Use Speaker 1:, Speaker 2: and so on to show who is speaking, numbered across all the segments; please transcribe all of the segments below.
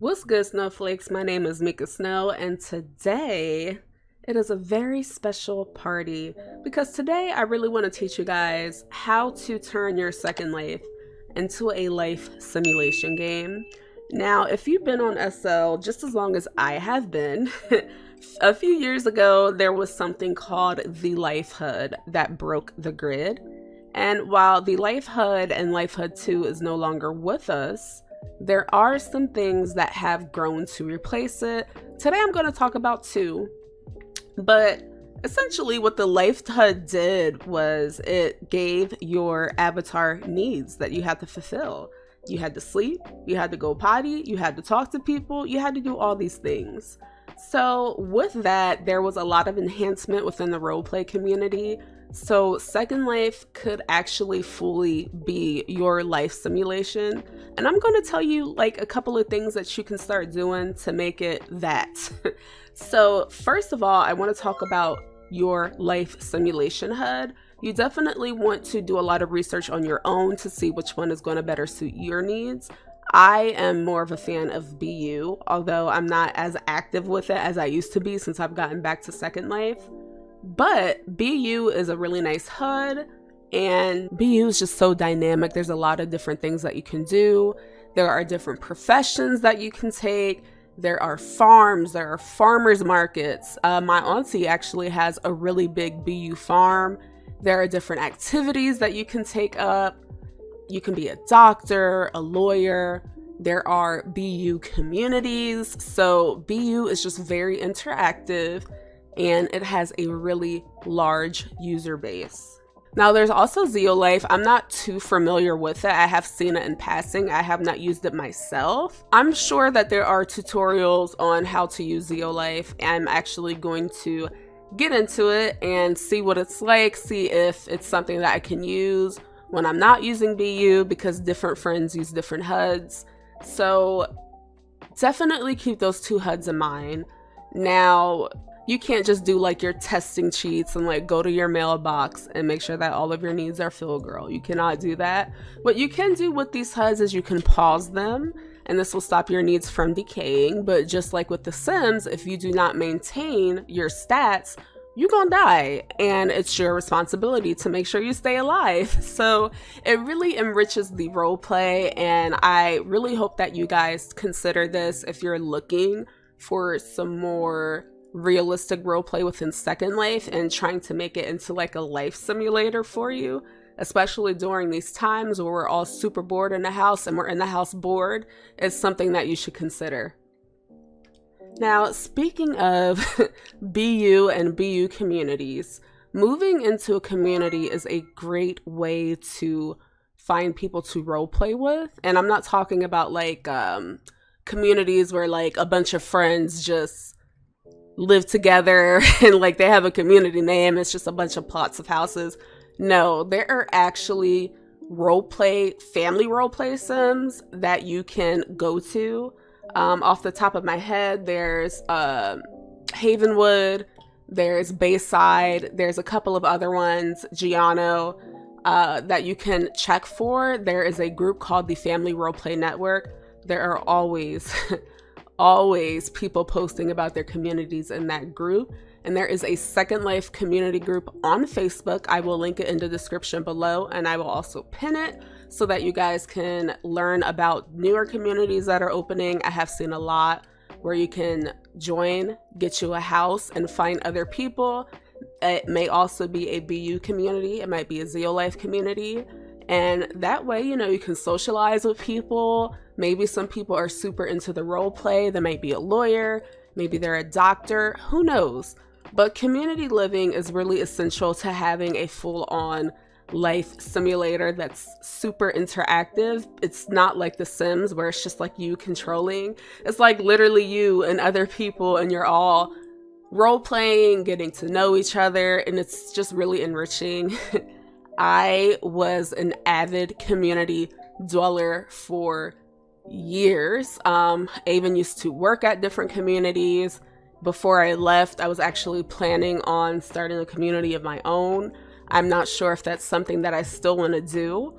Speaker 1: What's good, snowflakes? My name is Mika Snow, and today it is a very special party because today I really want to teach you guys how to turn your second life into a life simulation game. Now, if you've been on SL just as long as I have been, a few years ago there was something called the Life HUD that broke the grid. And while the Life HUD and Life HUD 2 is no longer with us, there are some things that have grown to replace it. Today I'm going to talk about two, but essentially what the Life HUD did was it gave your avatar needs that you had to fulfill. You had to sleep, you had to go potty, you had to talk to people, you had to do all these things. So with that, there was a lot of enhancement within the roleplay community. So Second Life could actually fully be your life simulation. And I'm going to tell you like a couple of things that you can start doing to make it that. So first of all, I want to talk about your life simulation HUD. You definitely want to do a lot of research on your own to see which one is going to better suit your needs. I am more of a fan of Beyou, although I'm not as active with it as I used to be since I've gotten back to Second Life. But Beyou is a really nice HUD, and Beyou is just so dynamic. There's a lot of different things that you can do. There are different professions that you can take. There are farms, there are farmers markets. My auntie actually has a really big Beyou farm. There are different activities that you can take up. You can be a doctor, a lawyer. There are Beyou communities. So Beyou is just very interactive and it has a really large user base. Now there's also Xeolife. I'm not too familiar with it. I have seen it in passing. I have not used it myself. I'm sure that there are tutorials on how to use Xeolife. I'm actually going to get into it and see what it's like, see if it's something that I can use when I'm not using Beyou, because different friends use different HUDs. So definitely keep those two HUDs in mind. Now, you can't just do like your testing cheats and like go to your mailbox and make sure that all of your needs are filled, girl. You cannot do that. What you can do with these HUDs is you can pause them, and this will stop your needs from decaying. But just like with The Sims, if you do not maintain your stats, you're gonna die, and it's your responsibility to make sure you stay alive. So it really enriches the role play, and I really hope that you guys consider this if you're looking for some more realistic role play within Second Life and trying to make it into like a life simulator for you, especially during these times where we're all super bored in the house and we're in the house bored. It's something that you should consider. Now, speaking of Beyou and Beyou communities, moving into a community is a great way to find people to roleplay with. And I'm not talking about like communities where like a bunch of friends just live together and like they have a community name. It's just a bunch of plots of houses. No, there are actually family roleplay sims that you can go to. Off the top of my head, there's Havenwood, there's Bayside, there's a couple of other ones, Giano, that you can check for. There is a group called the Family Roleplay Network. There are always, always people posting about their communities in that group. And there is a Second Life community group on Facebook. I will link it in the description below, and I will also pin it so that you guys can learn about newer communities that are opening. I have seen a lot where you can join, get you a house, and find other people. It may also be a BU community. It might be a Xeolife community. And that way, you know, you can socialize with people. Maybe some people are super into the role play. They might be a lawyer. Maybe they're a doctor. Who knows? But community living is really essential to having a full-on life simulator that's super interactive. It's not like The Sims where it's just like you controlling. It's like literally you and other people, and you're all role playing, getting to know each other, and it's just really enriching. I was an avid community dweller for years. I even used to work at different communities. Before I left, I was actually planning on starting a community of my own. I'm not sure if that's something that I still want to do.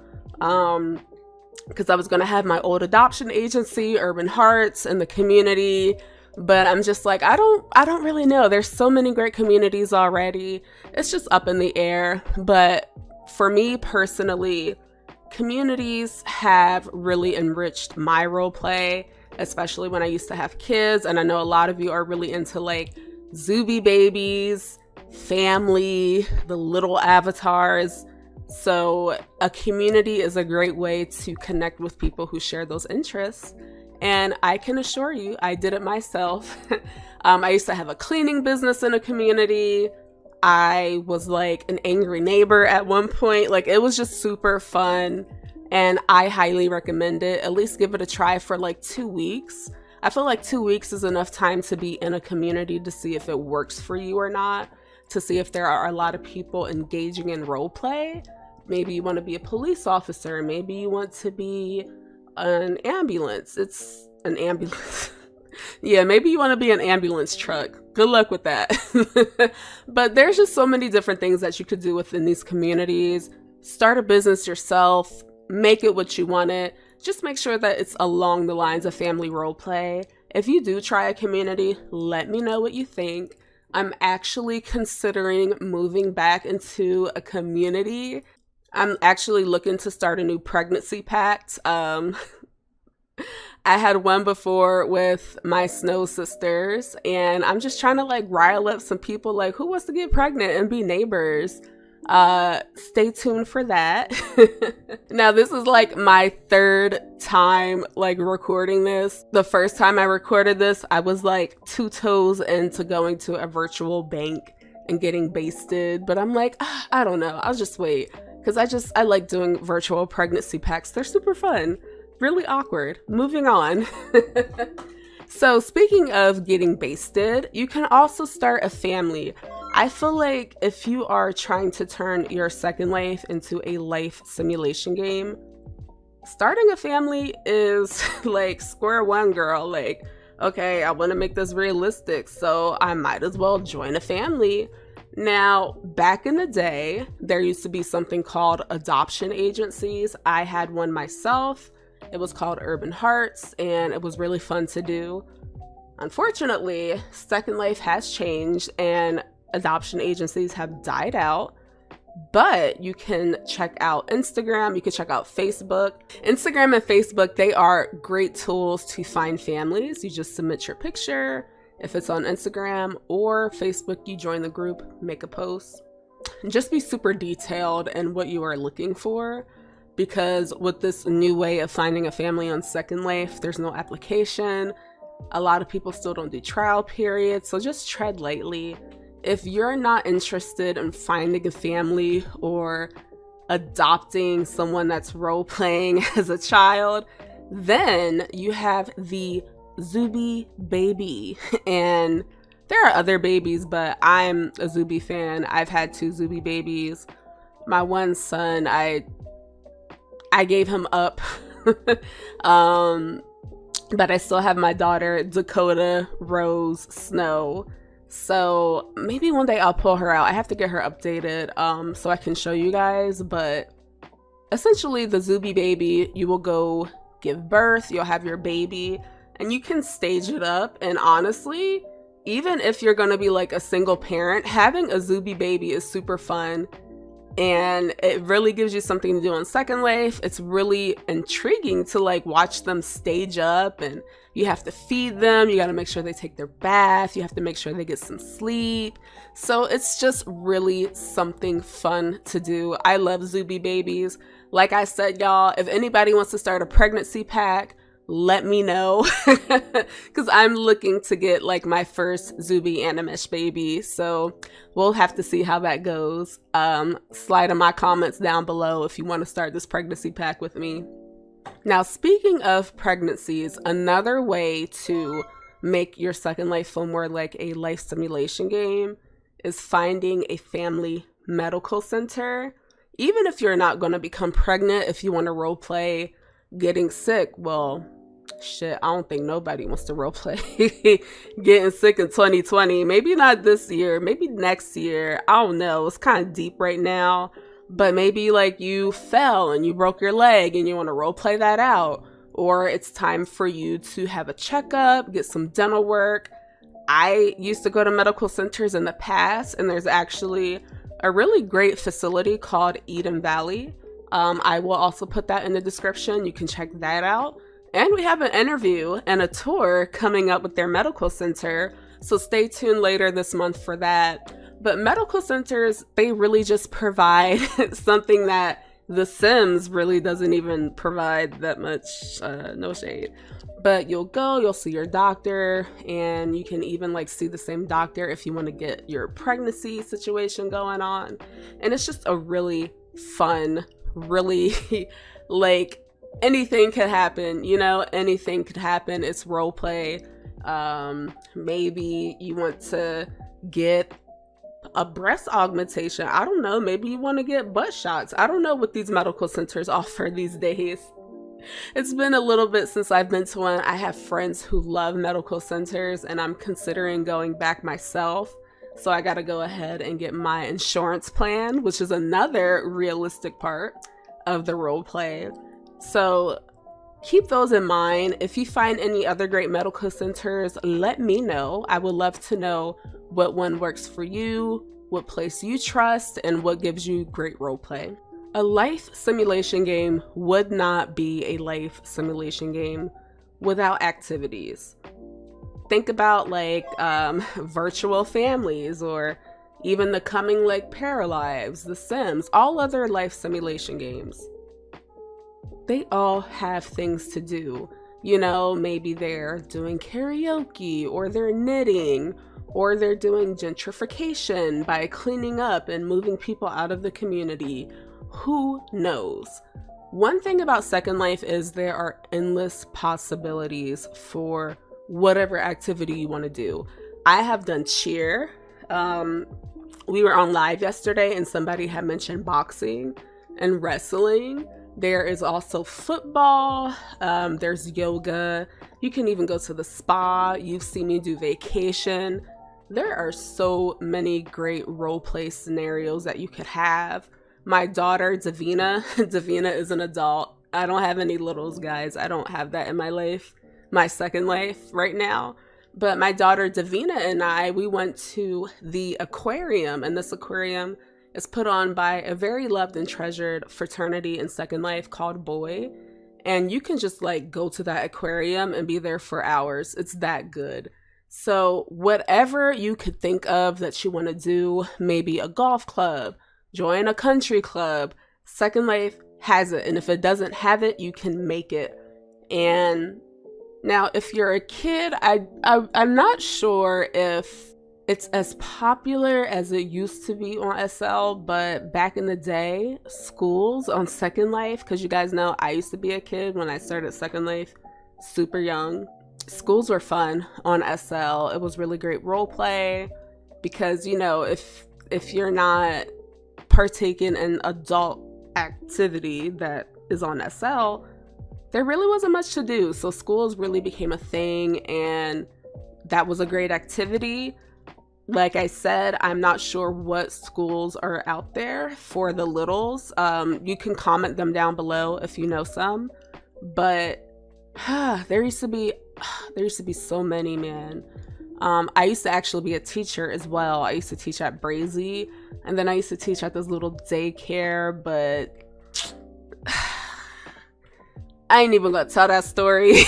Speaker 1: because I was going to have my old adoption agency, Urban Hearts, and the community. But I'm just like, I don't really know. There's so many great communities already. It's just up in the air. But for me personally, communities have really enriched my role play, especially when I used to have kids. And I know a lot of you are really into like Zuby babies, family, the little avatars. So a community is a great way to connect with people who share those interests. And I can assure you, I did it myself. I used to have a cleaning business in a community. I was like an angry neighbor at one point. Like, it was just super fun. And I highly recommend it. At least give it a try for like 2 weeks. I feel like 2 weeks is enough time to be in a community to see if it works for you or not. To see if there are a lot of people engaging in role play. Maybe you want to be a police officer. Maybe you want to be an ambulance. It's an ambulance. Yeah, maybe you want to be an ambulance truck. Good luck with that. But there's just so many different things that you could do within these communities. Start a business yourself. Make it what you want it. Just make sure that it's along the lines of family role play. If you do try a community, let me know what you think. I'm actually considering moving back into a community. I'm actually looking to start a new pregnancy pact. I had one before with my Snow sisters, and I'm just trying to like rile up some people like, who wants to get pregnant and be neighbors? Stay tuned for that. Now, this is like my third time like recording this. The first time I recorded this, I was like 2 toes into going to a virtual bank and getting basted. But I'm like, I don't know. I'll just wait. Because I like doing virtual pregnancy packs. They're super fun. Really awkward. Moving on. So speaking of getting basted, you can also start a family. I feel like if you are trying to turn your second life into a life simulation game, starting a family is like square one, girl. Like, okay, I want to make this realistic, so I might as well join a family. Now, back in the day, there used to be something called adoption agencies. I had one myself. It was called Urban Hearts, and it was really fun to do. Unfortunately, Second Life has changed, and adoption agencies have died out. But you can check out Instagram, you can check out Facebook. Instagram and Facebook, they are great tools to find families. You just submit your picture. If it's on Instagram or Facebook, you join the group, make a post. Just be super detailed in what you are looking for, because with this new way of finding a family on Second Life, there's no application. A lot of people still don't do trial periods, so just tread lightly. If you're not interested in finding a family or adopting someone that's role-playing as a child, then you have the Zuby baby. And there are other babies, but I'm a Zuby fan. I've had 2 Zuby babies. My one son, I gave him up. But I still have my daughter, Dakota Rose Snow. So maybe one day I'll pull her out. I have to get her updated so I can show you guys. But essentially, the Zuby baby, you will go give birth, you'll have your baby, and you can stage it up. And honestly, even if you're going to be like a single parent, having a Zuby baby is super fun. And it really gives you something to do on Second Life. It's really intriguing to like watch them stage up, and you have to feed them. You got to make sure they take their bath. You have to make sure they get some sleep. So it's just really something fun to do. I love Zuby babies. Like I said, y'all, if anybody wants to start a pregnancy pack, let me know, because I'm looking to get like my first Zuby Animesh baby. So we'll have to see how that goes. Slide in my comments down below if you want to start this pregnancy pack with me. Now, speaking of pregnancies, another way to make your Second Life feel more like a life simulation game is finding a family medical center. Even if you're not going to become pregnant, if you want to role play getting sick, well, shit, I don't think nobody wants to roleplay getting sick in 2020. Maybe not this year, maybe next year. I don't know. It's kind of deep right now. but maybe like you fell and you broke your leg and you want to role play that out, or it's time for you to have a checkup, get some dental work. I used to go to medical centers in the past, and there's actually a really great facility called Eden Valley. I will also put that in the description. You can check that out. And we have an interview and a tour coming up with their medical center, so stay tuned later this month for that. But medical centers, they really just provide something that The Sims really doesn't even provide that much, no shade. But you'll see your doctor, and you can even like see the same doctor if you want to get your pregnancy situation going on. And it's just a really fun, really like anything could happen, anything could happen. It's role play. Maybe you want to get a breast augmentation. I don't know. Maybe you want to get butt shots. I don't know what these medical centers offer these days. It's been a little bit since I've been to one. I have friends who love medical centers, and I'm considering going back myself. So I got to go ahead and get my insurance plan, which is another realistic part of the role play. So keep those in mind. If you find any other great medical centers, let me know. I would love to know what one works for you, what place you trust, and what gives you great role play. A life simulation game would not be a life simulation game without activities. Think about like virtual families, or even the Coming Like Paralives, The Sims, all other life simulation games. They all have things to do. Maybe they're doing karaoke, or they're knitting, or they're doing gentrification by cleaning up and moving people out of the community. Who knows? One thing about Second Life is there are endless possibilities for whatever activity you want to do. I have done cheer. We were on live yesterday and somebody had mentioned boxing and wrestling. There is also football. There's yoga. You can even go to the spa. You've seen me do vacation. There are so many great role play scenarios that you could have. My daughter, Davina is an adult. I don't have any littles, guys. I don't have that in my life, my second life right now. But my daughter, Davina, and I, we went to the aquarium, and this aquarium is put on by a very loved and treasured fraternity in Second Life called Boy. And you can just like go to that aquarium and be there for hours. It's that good. So whatever you could think of that you want to do, maybe a golf club, join a country club, Second Life has it. And if it doesn't have it, you can make it. And now if you're a kid, I'm not sure if it's as popular as it used to be on SL, but back in the day, schools on Second Life, because you guys know I used to be a kid when I started Second Life, super young. Schools were fun on SL. It was really great role play because, if you're not partaking in adult activity that is on SL, there really wasn't much to do. So schools really became a thing, and that was a great activity. Like I said, I'm not sure what schools are out there for the littles. You can comment them down below if you know some, but there used to be so many, man. I used to actually be a teacher as well. I used to teach at Brazy, and then I used to teach at this little daycare, but I ain't even gonna tell that story.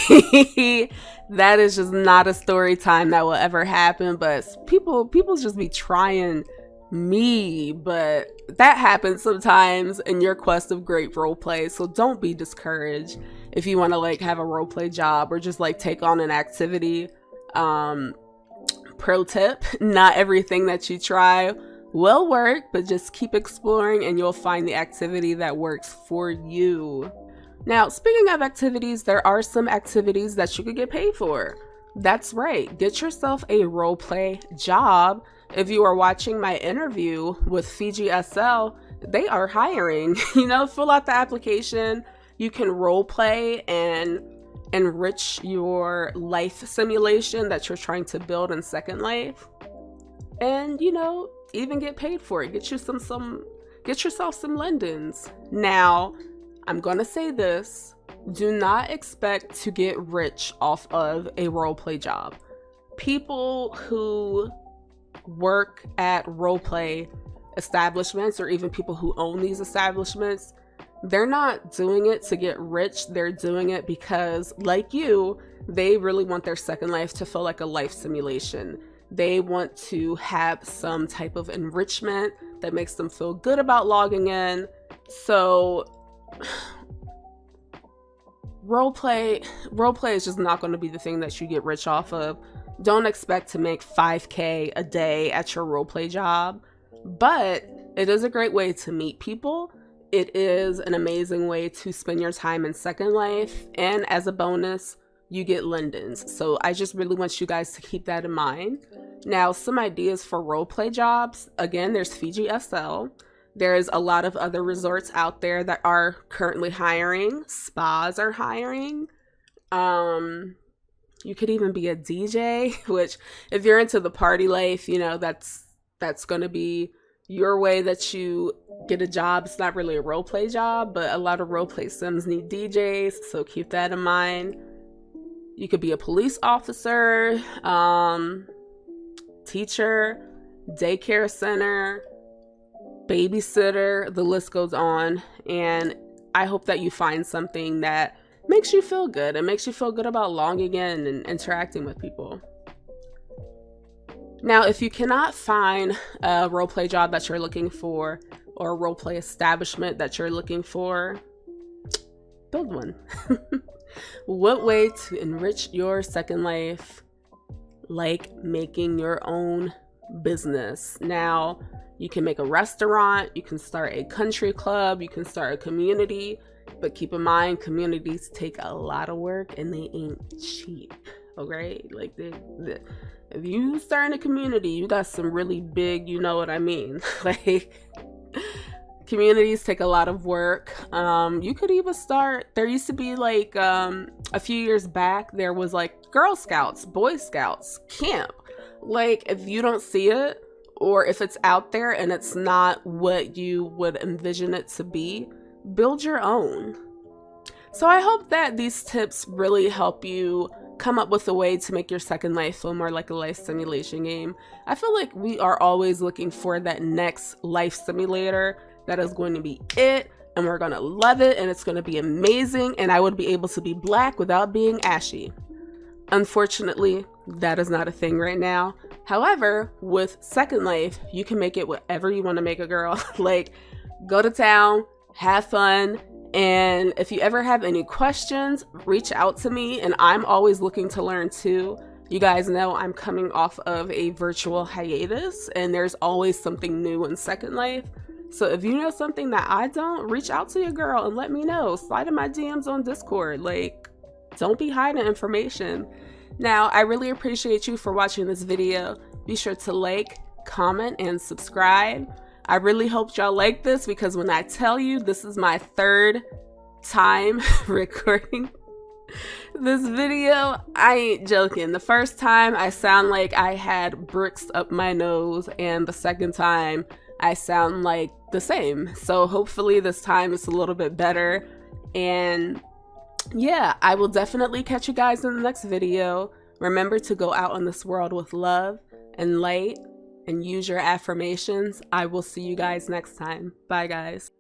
Speaker 1: That is just not a story time that will ever happen, but people just be trying me, but that happens sometimes in your quest of great role play. So don't be discouraged if you want to like have a role play job or just like take on an activity. Pro tip, not everything that you try will work, but just keep exploring and you'll find the activity that works for you. Now, speaking of activities, there are some activities that you could get paid for. That's right. Get yourself a role play job. If you are watching my interview with Fiji SL, they are hiring. Fill out the application. You can role play and enrich your life simulation that you're trying to build in Second Life. And, even get paid for it. Get get yourself some lindens. Now, I'm gonna say this, do not expect to get rich off of a roleplay job. People who work at roleplay establishments, or even people who own these establishments, they're not doing it to get rich. They're doing it because, like you, they really want their second life to feel like a life simulation. They want to have some type of enrichment that makes them feel good about logging in. So roleplay is just not going to be the thing that you get rich off of. Don't expect to make 5K a day at your roleplay job, but it is a great way to meet people. It is an amazing way to spend your time in Second Life, and as a bonus, you get lindens. So I just really want you guys to keep that in mind. Now, some ideas for roleplay jobs. Again, there's Fiji SL. There's a lot of other resorts out there that are currently hiring. Spas are hiring. You could even be a DJ, which if you're into the party life, you know, that's going to be your way that you get a job. It's not really a roleplay job, but a lot of roleplay sims need DJs, so keep that in mind. You could be a police officer, teacher, daycare center, babysitter, the list goes on. And I hope that you find something that makes you feel good and makes you feel good about logging in and interacting with people. Now, if you cannot find a roleplay job that you're looking for, or a roleplay establishment that you're looking for, build one. What way to enrich your second life? Like making your own business. Now, you can make a restaurant, you can start a country club, you can start a community, but keep in mind, communities take a lot of work and they ain't cheap, okay? Like, if you start in a community, you got some really big, you know what I mean? Like, communities take a lot of work. You could even start, there used to be like, a few years back, there was like Girl Scouts, Boy Scouts, camp. Like, if you don't see it, or if it's out there and it's not what you would envision it to be, build your own. So I hope that these tips really help you come up with a way to make your second life feel more like a life simulation game. I feel like we are always looking for that next life simulator that is going to be it, and we're going to love it, and it's going to be amazing, and I would be able to be black without being ashy. Unfortunately, that is not a thing right now. However, with Second Life, you can make it whatever you want to make a girl. Like, go to town, have fun, and if you ever have any questions, reach out to me, and I'm always looking to learn too. You guys know I'm coming off of a virtual hiatus, and there's always something new in Second Life. So if you know something that I don't, reach out to your girl and let me know. Slide in my DMs on Discord. Like, don't be hiding information. Now, I really appreciate you for watching this video. Be sure to like, comment, and subscribe. I really hope y'all like this, because when I tell you this is my third time recording this video, I ain't joking. The first time I sound like I had bricks up my nose, and the second time I sound like the same. So hopefully this time it's a little bit better. And yeah, I will definitely catch you guys in the next video. Remember to go out in this world with love and light and use your affirmations. I will see you guys next time. Bye, guys.